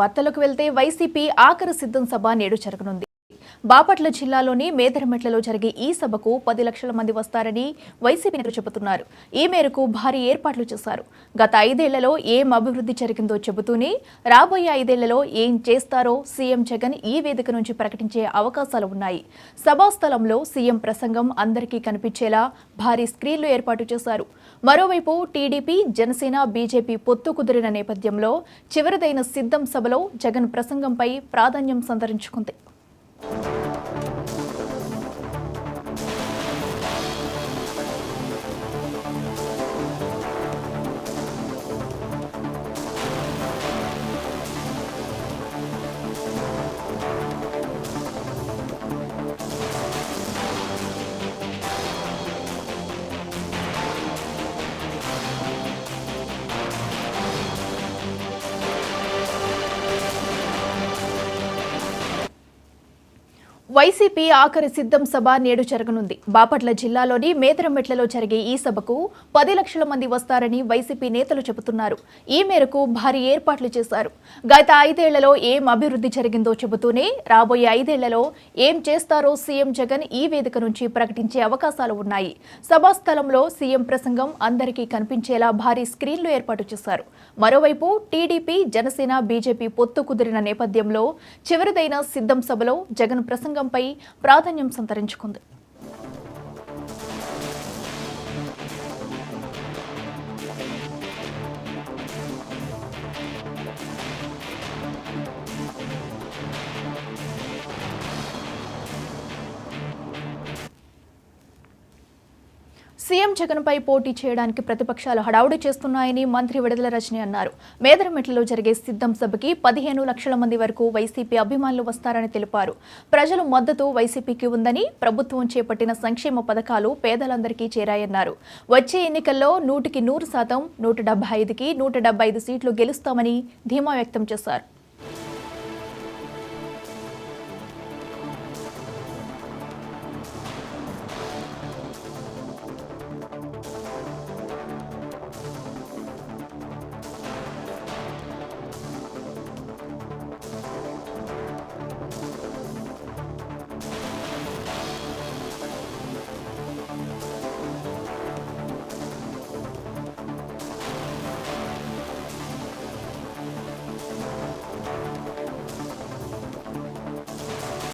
వార్తలకు వెళ్తే వైసీపీ ఆఖరి సిద్ధం సభ నేడు జరగనుంది. బాపట్ల జిల్లాలోని మేదరమెట్లలో జరిగే ఈ సభకు 10 లక్షల మంది వస్తారని వైసీపీ నేతలు చెబుతున్నారు. ఈ మేరకు భారీ ఏర్పాట్లు చేశారు. గత 5 ఏళ్లలో ఏం అభివృద్ధి జరిగిందో చెబుతూనే రాబోయే 5 ఏళ్లలో ఏం చేస్తారో సీఎం జగన్ ఈ వేదిక నుంచి ప్రకటించే అవకాశాలు ఉన్నాయి. సభాస్థలంలో సీఎం ప్రసంగం అందరికీ కనిపించేలా భారీ స్క్రీన్లు ఏర్పాటు చేశారు. మరోవైపు టీడీపీ, జనసేన, బీజేపీ పొత్తు కుదిరిన నేపథ్యంలో చివరిదైన సిద్ధం సభలో జగన్ ప్రసంగంపై ప్రాధాన్యం సంతరించుకుంది. వైసీపీ ఆఖరి సిద్ధం సభ నేడు జరగనుంది. బాపట్ల జిల్లాలోని మేదరమెట్లలో జరిగే ఈ సభకు 10 లక్షల మంది వస్తారని వైసీపీ నేతలు చెబుతున్నారు. ఈ మేరకు భారీ ఏర్పాట్లు చేశారు. గత 5 ఏళ్లలో ఏం అభివృద్ధి జరిగిందో చెబుతూనే రాబోయే 5 ఏళ్లలో ఏం చేస్తారో సీఎం జగన్ ఈ వేదిక నుంచి ప్రకటించే అవకాశాలు ఉన్నాయి. సభాస్థలంలో సీఎం ప్రసంగం అందరికీ కనిపించేలా భారీ స్క్రీన్లు ఏర్పాటు చేశారు. మరోవైపు టీడీపీ, జనసేన, బీజేపీ పొత్తు కుదిరిన నేపథ్యంలో చివరిదైన సిద్ధం సభలో జగన్ ప్రసంగంపై ప్రాధాన్యం సంతరించుకుంది. సీఎం జగన్ పై పోటీ చేయడానికి ప్రతిపక్షాలు హడావుడి చేస్తున్నాయని మంత్రి విడుదల రజని అన్నారు. మేదరమెట్లలో జరిగే సిద్ధం సభకి 15 లక్షల మంది వరకు వైసీపీ అభిమానులు వస్తారని తెలిపారు. ప్రజల మద్దతు వైసీపీకి ఉందని, ప్రభుత్వం చేపట్టిన సంక్షేమ పథకాలు పేదలందరికీ చేరాయన్నారు. వచ్చే ఎన్నికల్లో 100% 175కి 175 సీట్లు గెలుస్తామని ధీమా వ్యక్తం చేశారు.